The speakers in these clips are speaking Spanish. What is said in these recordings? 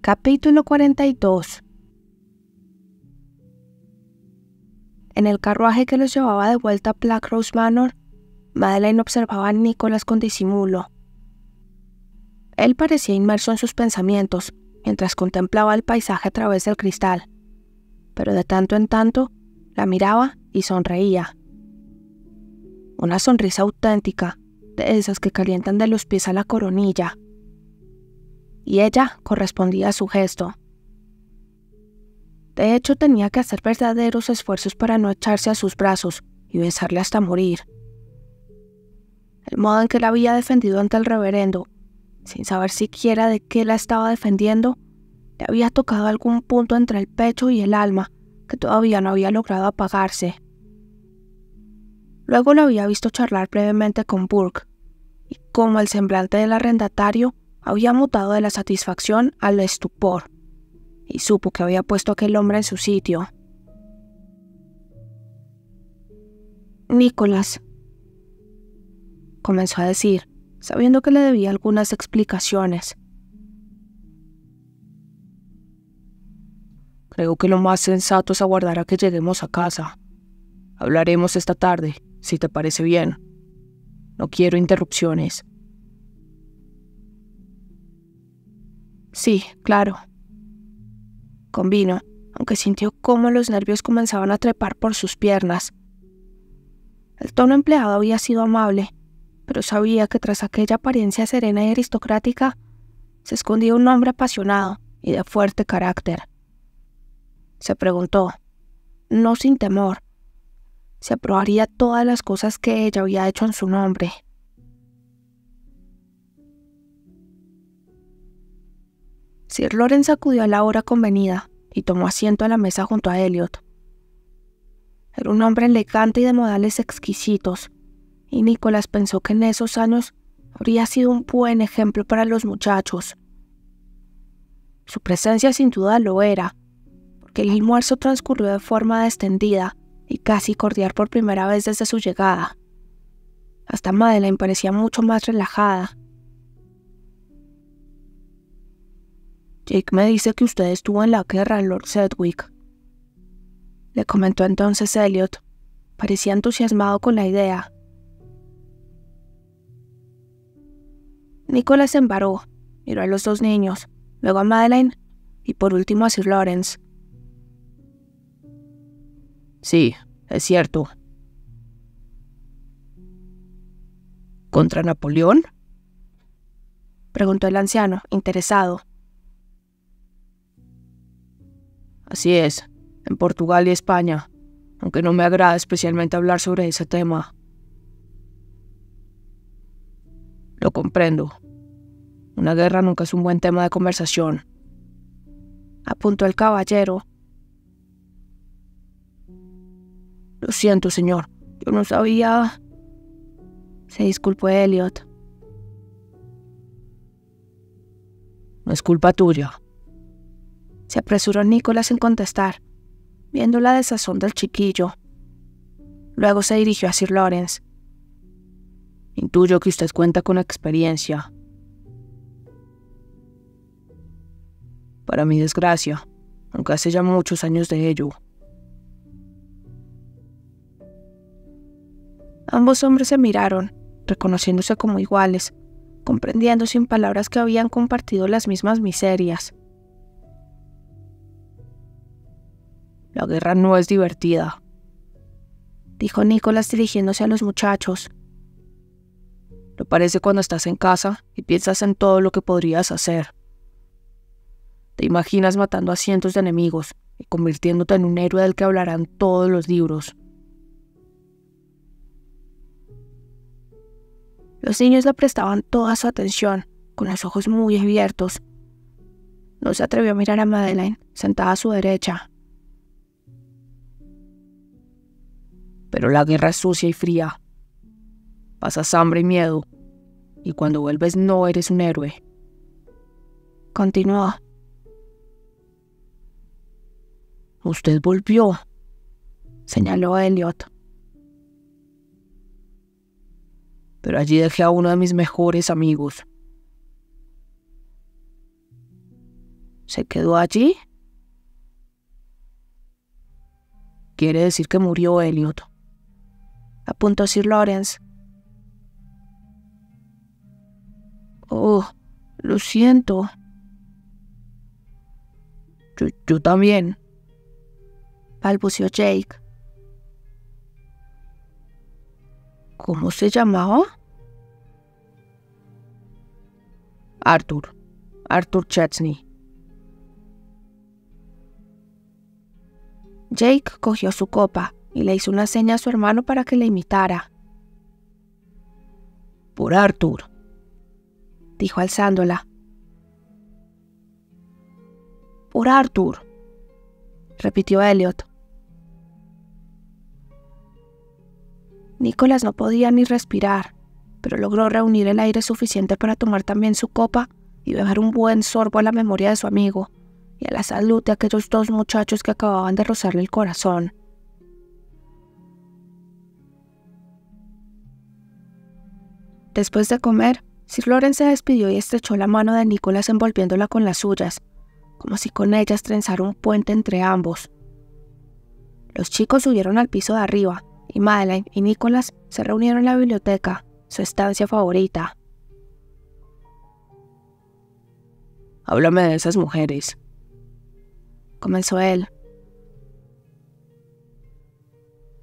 Capítulo 42. En el carruaje que los llevaba de vuelta a Blackrose Manor, Madeleine observaba a Nicholas con disimulo. Él parecía inmerso en sus pensamientos mientras contemplaba el paisaje a través del cristal, pero de tanto en tanto la miraba y sonreía. Una sonrisa auténtica, de esas que calientan de los pies a la coronilla. Y ella correspondía a su gesto. De hecho, tenía que hacer verdaderos esfuerzos para no echarse a sus brazos y besarle hasta morir. El modo en que la había defendido ante el reverendo, sin saber siquiera de qué la estaba defendiendo, le había tocado algún punto entre el pecho y el alma que todavía no había logrado apagarse. Luego lo había visto charlar brevemente con Burke, y como el semblante del arrendatario había mutado de la satisfacción al estupor, y supo que había puesto a aquel hombre en su sitio. «Nicholas», comenzó a decir, sabiendo que le debía algunas explicaciones. «Creo que lo más sensato es aguardar a que lleguemos a casa. Hablaremos esta tarde, si te parece bien. No quiero interrupciones». «Sí, claro», convino, aunque sintió cómo los nervios comenzaban a trepar por sus piernas. El tono empleado había sido amable, pero sabía que tras aquella apariencia serena y aristocrática se escondía un hombre apasionado y de fuerte carácter. Se preguntó, no sin temor, si aprobaría todas las cosas que ella había hecho en su nombre. Sir Lawrence acudió a la hora convenida y tomó asiento a la mesa junto a Elliot. Era un hombre elegante y de modales exquisitos, y Nicholas pensó que en esos años habría sido un buen ejemplo para los muchachos. Su presencia sin duda lo era, porque el almuerzo transcurrió de forma distendida y casi cordial por primera vez desde su llegada. Hasta Madeleine parecía mucho más relajada. «Jake me dice que usted estuvo en la guerra, Lord Sedgwick», le comentó entonces Elliot. Parecía entusiasmado con la idea. Nicholas se embaró, miró a los dos niños, luego a Madeleine y por último a Sir Lawrence. «Sí, es cierto». «¿Contra Napoleón?», preguntó el anciano, interesado. «Así es, en Portugal y España, aunque no me agrada especialmente hablar sobre ese tema». «Lo comprendo. Una guerra nunca es un buen tema de conversación», apuntó el caballero. «Lo siento, señor. Yo no sabía...» se disculpó Elliot. «No es culpa tuya», se apresuró Nicholas en contestar, viendo la desazón del chiquillo. Luego se dirigió a Sir Lawrence. «Intuyo que usted cuenta con experiencia». «Para mi desgracia, aunque hace ya muchos años de ello». Ambos hombres se miraron, reconociéndose como iguales, comprendiendo sin palabras que habían compartido las mismas miserias. «La guerra no es divertida», dijo Nicholas dirigiéndose a los muchachos. «Lo parece cuando estás en casa y piensas en todo lo que podrías hacer. Te imaginas matando a cientos de enemigos y convirtiéndote en un héroe del que hablarán todos los libros». Los niños le prestaban toda su atención, con los ojos muy abiertos. No se atrevió a mirar a Madeleine, sentada a su derecha. «Pero la guerra es sucia y fría. Pasas hambre y miedo, y cuando vuelves no eres un héroe», continuó. «Usted volvió», señaló Elliot. «Pero allí dejé a uno de mis mejores amigos». ¿Se quedó allí? Quiere decir que murió Elliot, apuntó Sir Lawrence. Oh, lo siento. Yo también, balbuceó Jake. ¿Cómo se llamaba? Arthur Chesney. Jake cogió su copa y le hizo una seña a su hermano para que le imitara. Por Arthur, dijo alzándola. Por Arthur, repitió Elliot. Nicholas no podía ni respirar, pero logró reunir el aire suficiente para tomar también su copa y beber un buen sorbo a la memoria de su amigo y a la salud de aquellos dos muchachos que acababan de rozarle el corazón. Después de comer, Sir Lawrence se despidió y estrechó la mano de Nicholas envolviéndola con las suyas, como si con ellas trenzara un puente entre ambos. Los chicos subieron al piso de arriba, y Madeleine y Nicholas se reunieron en la biblioteca, su estancia favorita. Háblame de esas mujeres, comenzó él.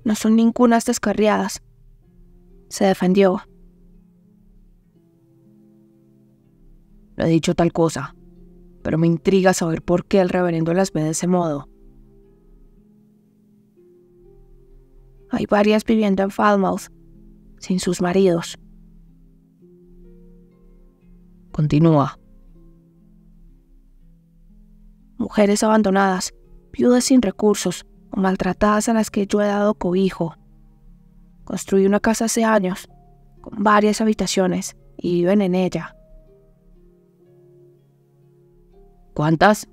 No son ningunas descarriadas, se defendió. No he dicho tal cosa, pero me intriga saber por qué el reverendo las ve de ese modo. Hay varias viviendo en Falmouth, sin sus maridos. Continúa. Mujeres abandonadas, viudas sin recursos o maltratadas a las que yo he dado cobijo. Construí una casa hace años, con varias habitaciones, y viven en ella. ¿Cuántas?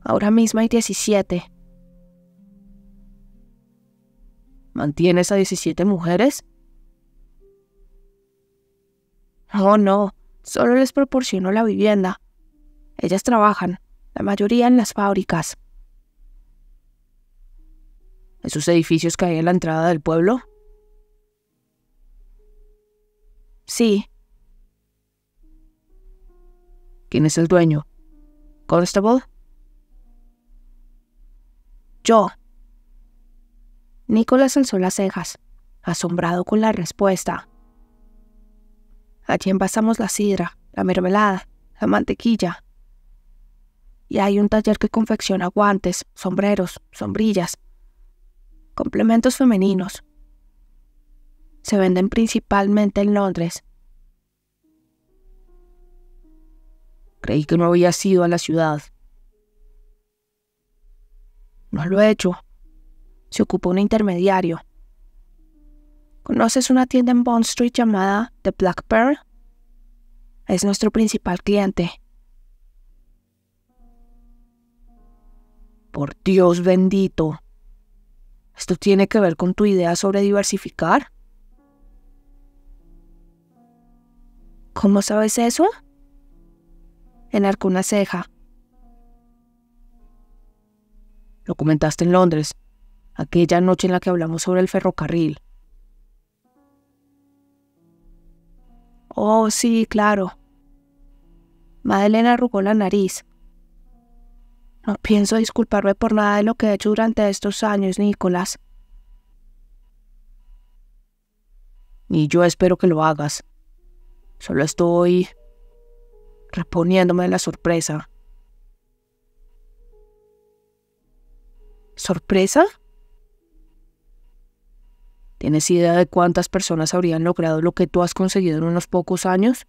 Ahora mismo hay 17. ¿Mantienes a 17 mujeres? Oh, no, solo les proporciono la vivienda. Ellas trabajan, la mayoría en las fábricas. ¿Esos edificios que hay en la entrada del pueblo? Sí. ¿Quién es el dueño? ¿Constable? Yo. Nicholas alzó las cejas, asombrado con la respuesta. Allí envasamos la sidra, la mermelada, la mantequilla. Y hay un taller que confecciona guantes, sombreros, sombrillas, complementos femeninos. Se venden principalmente en Londres. Creí que no habías ido a la ciudad. No lo he hecho. Se ocupó un intermediario. ¿Conoces una tienda en Bond Street llamada The Black Pearl? Es nuestro principal cliente. Por Dios bendito. ¿Esto tiene que ver con tu idea sobre diversificar? ¿Cómo sabes eso? Enarcó una ceja. Lo comentaste en Londres, aquella noche en la que hablamos sobre el ferrocarril. Oh, sí, claro. Madeleine arrugó la nariz. No pienso disculparme por nada de lo que he hecho durante estos años, Nicholas. Ni yo espero que lo hagas. Solo estoy reponiéndome de la sorpresa. ¿Sorpresa? ¿Tienes idea de cuántas personas habrían logrado lo que tú has conseguido en unos pocos años?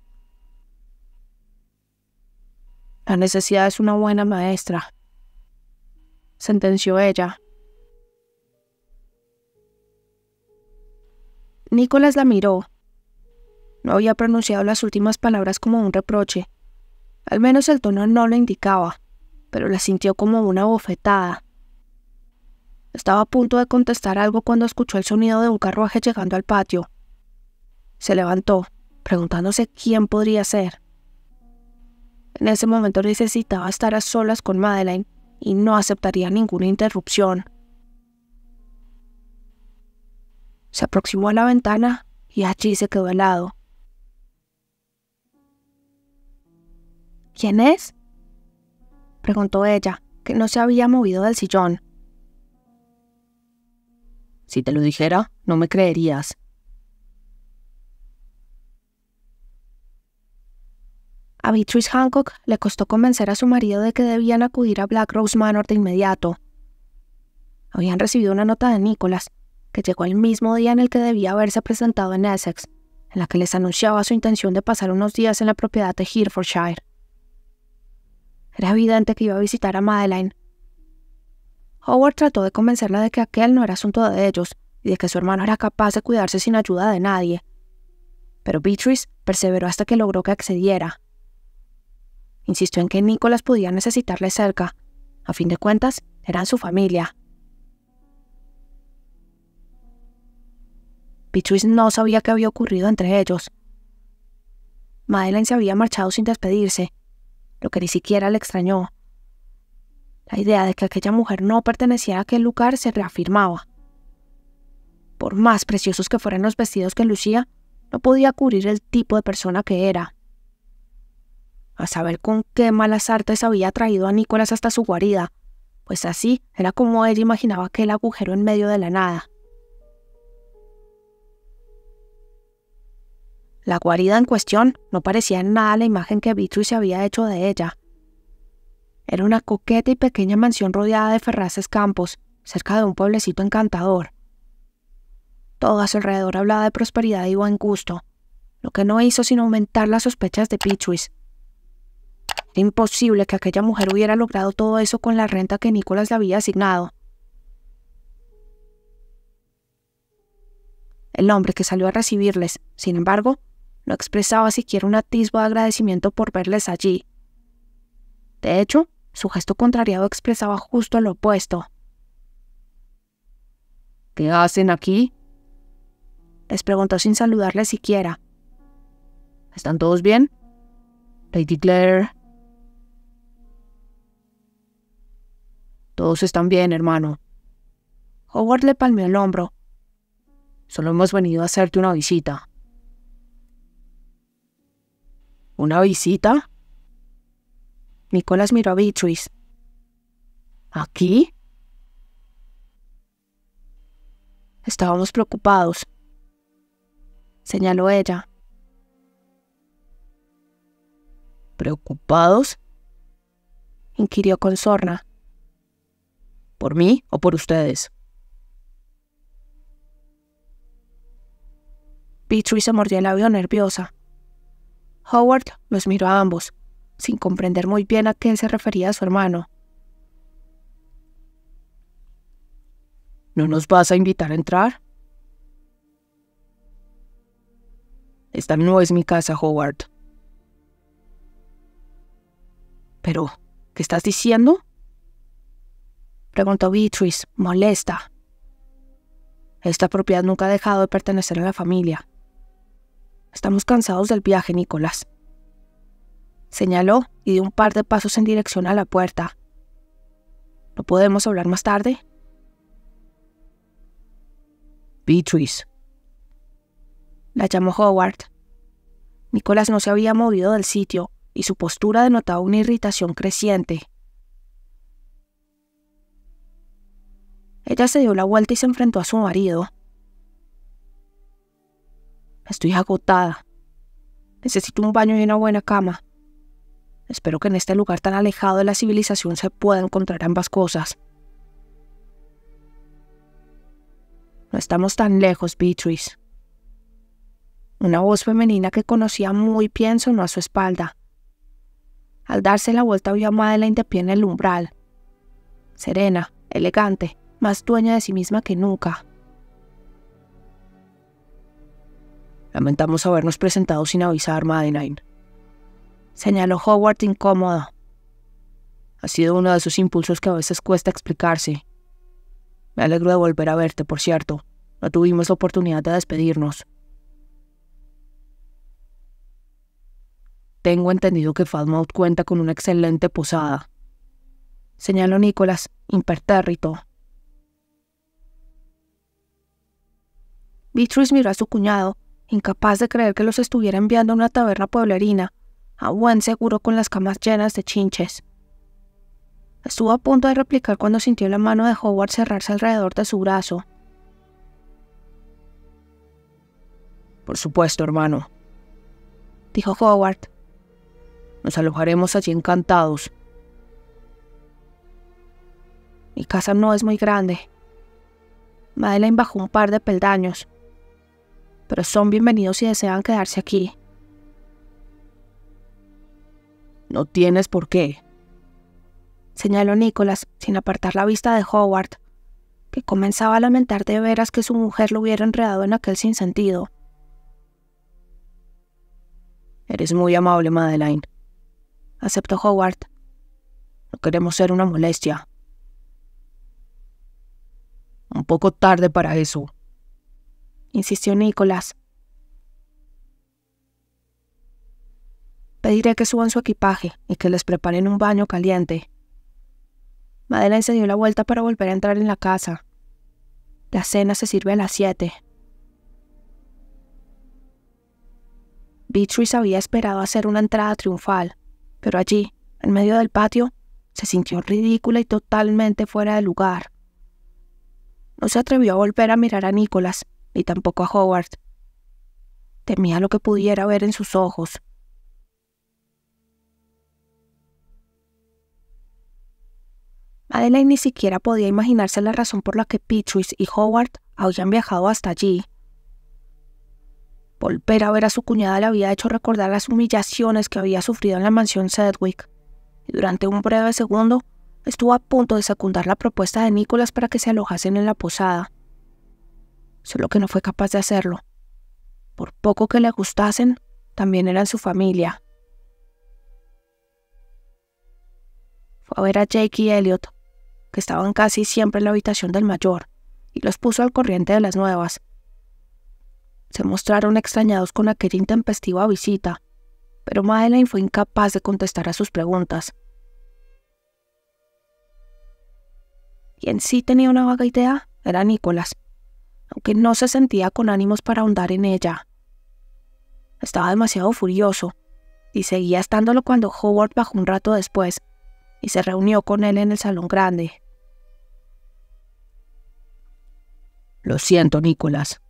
La necesidad es una buena maestra, sentenció ella. Nicholas la miró. No había pronunciado las últimas palabras como un reproche. Al menos el tono no lo indicaba, pero la sintió como una bofetada. Estaba a punto de contestar algo cuando escuchó el sonido de un carruaje llegando al patio. Se levantó, preguntándose quién podría ser. En ese momento necesitaba estar a solas con Madeleine y no aceptaría ninguna interrupción. Se aproximó a la ventana y allí se quedó helado. ¿Quién es?, preguntó ella, que no se había movido del sillón. Si te lo dijera, no me creerías. A Beatrice Hancock le costó convencer a su marido de que debían acudir a Black Rose Manor de inmediato. Habían recibido una nota de Nicholas, que llegó el mismo día en el que debía haberse presentado en Essex, en la que les anunciaba su intención de pasar unos días en la propiedad de Herefordshire. Era evidente que iba a visitar a Madeleine. Howard trató de convencerla de que aquel no era asunto de ellos y de que su hermano era capaz de cuidarse sin ayuda de nadie. Pero Beatrice perseveró hasta que logró que accediera. Insistió en que Nicholas podía necesitarle cerca. A fin de cuentas, eran su familia. Beatrice no sabía qué había ocurrido entre ellos. Madeleine se había marchado sin despedirse, lo que ni siquiera le extrañó. La idea de que aquella mujer no pertenecía a aquel lugar se reafirmaba. Por más preciosos que fueran los vestidos que lucía, no podía cubrir el tipo de persona que era. A saber con qué malas artes había traído a Nicholas hasta su guarida, pues así era como ella imaginaba aquel agujero en medio de la nada. La guarida en cuestión no parecía en nada la imagen que Beatrice había hecho de ella. Era una coqueta y pequeña mansión rodeada de feraces campos, cerca de un pueblecito encantador. Todo a su alrededor hablaba de prosperidad y buen gusto, lo que no hizo sino aumentar las sospechas de Beatrice. Era imposible que aquella mujer hubiera logrado todo eso con la renta que Nicholas le había asignado. El hombre que salió a recibirles, sin embargo, no expresaba siquiera un atisbo de agradecimiento por verles allí. De hecho, su gesto contrariado expresaba justo lo opuesto. ¿Qué hacen aquí?, les preguntó sin saludarles siquiera. ¿Están todos bien? Lady Claire. Todos están bien, hermano. Howard le palmeó el hombro. Solo hemos venido a hacerte una visita. ¿Una visita? Nicholas miró a Beatrice. ¿Aquí? Estábamos preocupados, señaló ella. ¿Preocupados?, inquirió con sorna. ¿Por mí o por ustedes? Beatrice se mordió el labio nerviosa. Howard los miró a ambos, sin comprender muy bien a qué se refería su hermano. ¿No nos vas a invitar a entrar? Esta no es mi casa, Howard. ¿Pero qué estás diciendo?, preguntó Beatrice, molesta. Esta propiedad nunca ha dejado de pertenecer a la familia. Estamos cansados del viaje, Nicholas. Señaló y dio un par de pasos en dirección a la puerta. ¿No podemos hablar más tarde? Beatrice. La llamó Howard. Nicholas no se había movido del sitio y su postura denotaba una irritación creciente. Ella se dio la vuelta y se enfrentó a su marido. Estoy agotada. Necesito un baño y una buena cama. Espero que en este lugar tan alejado de la civilización se pueda encontrar ambas cosas. No estamos tan lejos, Beatrice. Una voz femenina que conocía muy bien sonó a su espalda. Al darse la vuelta vio a Madeleine de pie en el umbral. Serena, elegante, más dueña de sí misma que nunca. Lamentamos habernos presentado sin avisar, Madeleine, señaló Howard incómodo. Ha sido uno de esos impulsos que a veces cuesta explicarse. Me alegro de volver a verte, por cierto. No tuvimos la oportunidad de despedirnos. tengo entendido que Falmouth cuenta con una excelente posada, señaló Nicholas, impertérrito. Beatrice miró a su cuñado, incapaz de creer que los estuviera enviando a una taberna pueblerina, a buen seguro con las camas llenas de chinches. Estuvo a punto de replicar cuando sintió la mano de Howard cerrarse alrededor de su brazo. Por supuesto, hermano, dijo Howard. Nos alojaremos allí encantados. Mi casa no es muy grande. Madeleine bajó un par de peldaños. Pero son bienvenidos si desean quedarse aquí. No tienes por qué, señaló Nicholas, sin apartar la vista de Howard, que comenzaba a lamentar de veras que su mujer lo hubiera enredado en aquel sinsentido. Eres muy amable, Madeleine, aceptó Howard. No queremos ser una molestia. Un poco tarde para eso, insistió Nicholas. Pediré que suban su equipaje y que les preparen un baño caliente. Madeleine se dio la vuelta para volver a entrar en la casa. La cena se sirve a las 7. Beatrice había esperado hacer una entrada triunfal, pero allí, en medio del patio, se sintió ridícula y totalmente fuera de lugar. No se atrevió a volver a mirar a Nicholas, ni tampoco a Howard. Temía lo que pudiera ver en sus ojos. Madeleine ni siquiera podía imaginarse la razón por la que Beatrice y Howard habían viajado hasta allí. Volver a ver a su cuñada le había hecho recordar las humillaciones que había sufrido en la mansión Sedgwick, y durante un breve segundo estuvo a punto de secundar la propuesta de Nicholas para que se alojasen en la posada. Solo que no fue capaz de hacerlo. Por poco que le gustasen, también eran su familia. Fue a ver a Jake y Elliot, que estaban casi siempre en la habitación del mayor, y los puso al corriente de las nuevas. Se mostraron extrañados con aquella intempestiva visita, pero Madeleine fue incapaz de contestar a sus preguntas. Quien sí tenía una vaga idea era Nicholas, aunque no se sentía con ánimos para ahondar en ella. Estaba demasiado furioso, y seguía estándolo cuando Howard bajó un rato después y se reunió con él en el salón grande. Lo siento, Nicholas,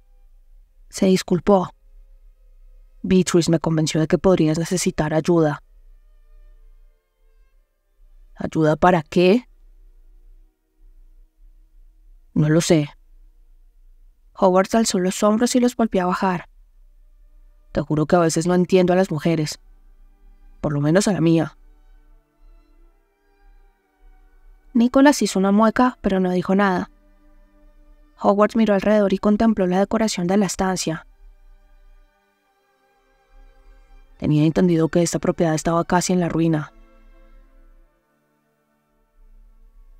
se disculpó. Beatrice me convenció de que podrías necesitar ayuda. ¿Ayuda para qué? No lo sé. Howard alzó los hombros y los volvió a bajar. Te juro que a veces no entiendo a las mujeres. Por lo menos a la mía. Nicholas hizo una mueca, pero no dijo nada. Howard miró alrededor y contempló la decoración de la estancia. Tenía entendido que esta propiedad estaba casi en la ruina.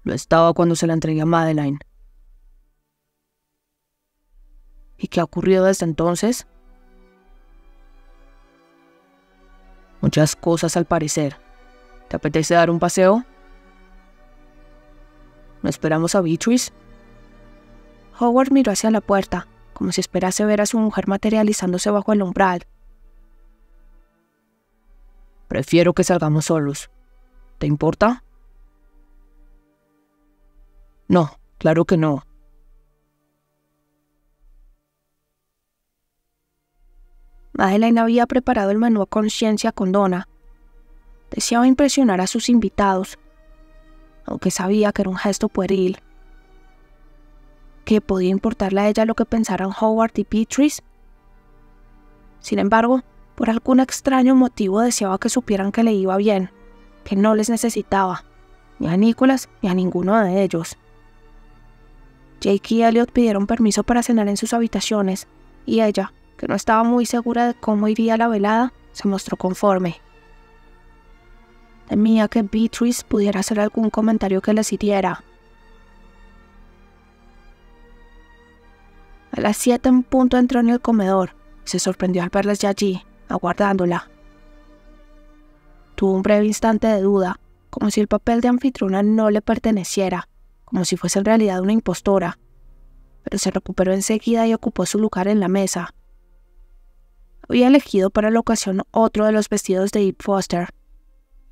Lo estaba cuando se la entregué a Madeleine. ¿Y qué ha ocurrido desde entonces? Muchas cosas al parecer. ¿Te apetece dar un paseo? ¿No esperamos a Beatrice? Howard miró hacia la puerta, como si esperase ver a su mujer materializándose bajo el umbral. Prefiero que salgamos solos. ¿Te importa? No, claro que no. Madeleine había preparado el menú a conciencia con Donna. Deseaba impresionar a sus invitados, aunque sabía que era un gesto pueril. ¿Qué podía importarle a ella lo que pensaran Howard y Beatrice? Sin embargo, por algún extraño motivo deseaba que supieran que le iba bien, que no les necesitaba, ni a Nicholas ni a ninguno de ellos. Jake y Elliot pidieron permiso para cenar en sus habitaciones, y ella, que no estaba muy segura de cómo iría la velada, se mostró conforme. Temía que Beatrice pudiera hacer algún comentario que les hiriera. A las 7 en punto entró en el comedor y se sorprendió al verlas ya allí, aguardándola. Tuvo un breve instante de duda, como si el papel de anfitriona no le perteneciera, como si fuese en realidad una impostora, pero se recuperó enseguida y ocupó su lugar en la mesa. Había elegido para la ocasión otro de los vestidos de Eve Foster,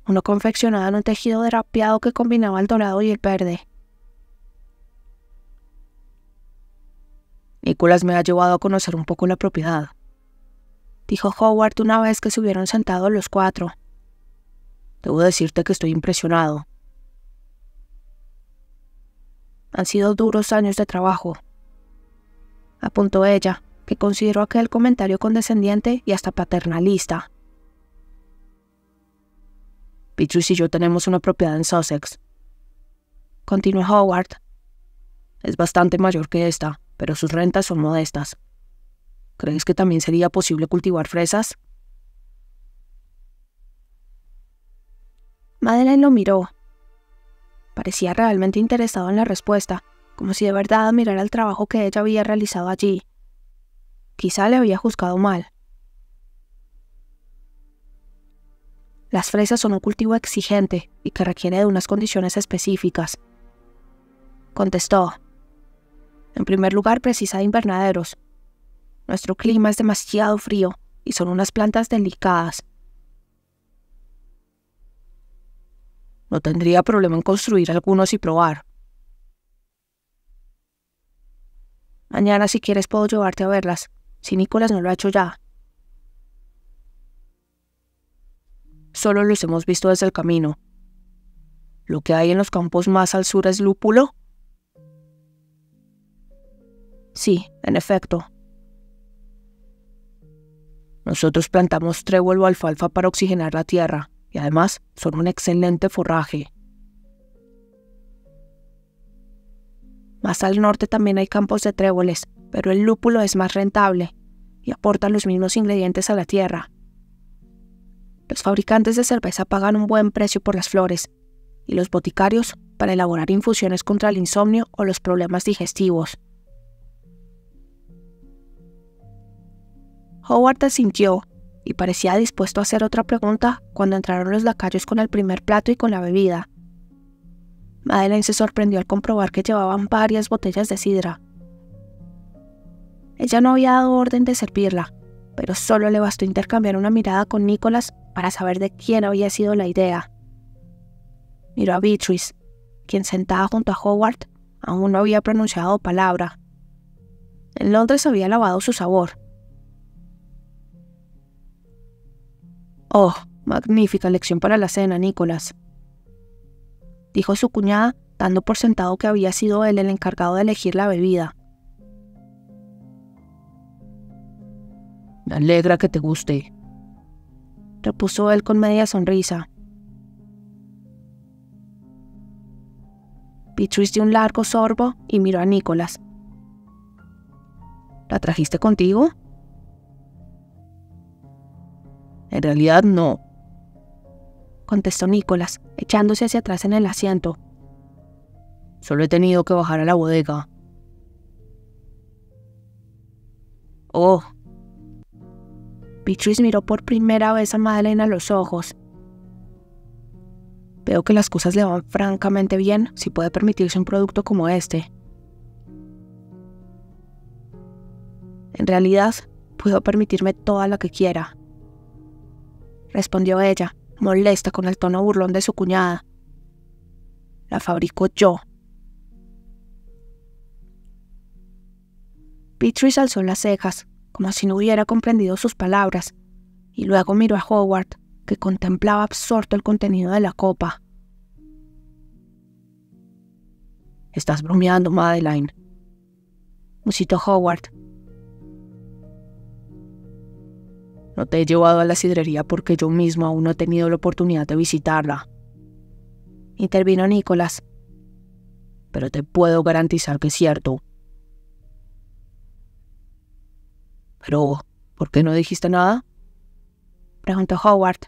uno confeccionado en un tejido drapeado que combinaba el dorado y el verde. Nicholas me ha llevado a conocer un poco la propiedad, dijo Howard una vez que se hubieron sentado los cuatro. Debo decirte que estoy impresionado. Han sido duros años de trabajo, apuntó ella, que consideró aquel comentario condescendiente y hasta paternalista. Beatrice y yo tenemos una propiedad en Sussex, continuó Howard. Es bastante mayor que esta, pero sus rentas son modestas. ¿Crees que también sería posible cultivar fresas? Madeleine lo miró. Parecía realmente interesado en la respuesta, como si de verdad admirara el trabajo que ella había realizado allí. Quizá le había juzgado mal. Las fresas son un cultivo exigente y que requiere de unas condiciones específicas, contestó. En primer lugar, precisa de invernaderos. Nuestro clima es demasiado frío y son unas plantas delicadas. No tendría problema en construir algunos y probar. Mañana, si quieres, puedo llevarte a verlas, si Nicholas no lo ha hecho ya. Solo los hemos visto desde el camino. ¿Lo que hay en los campos más al sur es lúpulo? Sí, en efecto. Nosotros plantamos trébol o alfalfa para oxigenar la tierra, y además son un excelente forraje. Más al norte también hay campos de tréboles, pero el lúpulo es más rentable y aporta los mismos ingredientes a la tierra. Los fabricantes de cerveza pagan un buen precio por las flores, y los boticarios para elaborar infusiones contra el insomnio o los problemas digestivos. Howard asintió y parecía dispuesto a hacer otra pregunta cuando entraron los lacayos con el primer plato y con la bebida. Madeleine se sorprendió al comprobar que llevaban varias botellas de sidra. Ella no había dado orden de servirla, pero solo le bastó intercambiar una mirada con Nicholas para saber de quién había sido la idea. Miró a Beatrice, quien sentada junto a Howard aún no había pronunciado palabra. En Londres había lavado su sabor. «Oh, magnífica lección para la cena, Nicholas», dijo su cuñada, dando por sentado que había sido él el encargado de elegir la bebida. Me alegra que te guste, repuso él con media sonrisa. Beatrice dio un largo sorbo y miró a Nicholas. ¿La trajiste contigo? En realidad no, contestó Nicholas, echándose hacia atrás en el asiento. Solo he tenido que bajar a la bodega. Oh. Beatrice miró por primera vez a Madeleine a los ojos. Veo que las cosas le van francamente bien si puede permitirse un producto como este. En realidad, puedo permitirme toda la que quiera, respondió ella, molesta con el tono burlón de su cuñada. La fabrico yo. Beatrice alzó las cejas, como si no hubiera comprendido sus palabras, y luego miró a Howard, que contemplaba absorto el contenido de la copa. Estás bromeando, Madeleine, musitó Howard. No te he llevado a la sidrería porque yo mismo aún no he tenido la oportunidad de visitarla, intervino Nicholas. Pero te puedo garantizar que es cierto. Pero, ¿por qué no dijiste nada?, preguntó Howard.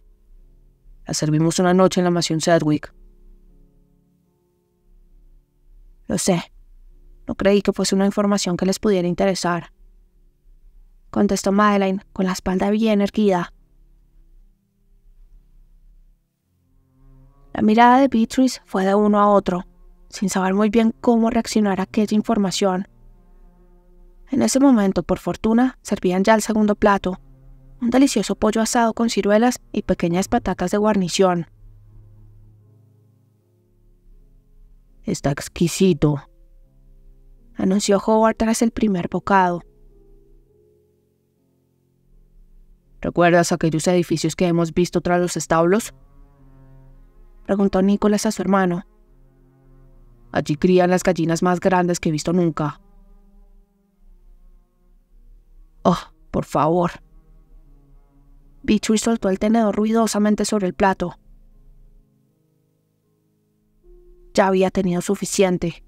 La servimos una noche en la mansión Sedgwick. Lo sé. No creí que fuese una información que les pudiera interesar, contestó Madeleine con la espalda bien erguida. La mirada de Beatrice fue de uno a otro, sin saber muy bien cómo reaccionar a aquella información. En ese momento, por fortuna, servían ya el segundo plato, un delicioso pollo asado con ciruelas y pequeñas patatas de guarnición. «Está exquisito», anunció Howard tras el primer bocado. «¿Recuerdas aquellos edificios que hemos visto tras los establos?», preguntó Nicholas a su hermano. «Allí crían las gallinas más grandes que he visto nunca». «Oh, por favor». Beatrice soltó el tenedor ruidosamente sobre el plato. Ya había tenido suficiente.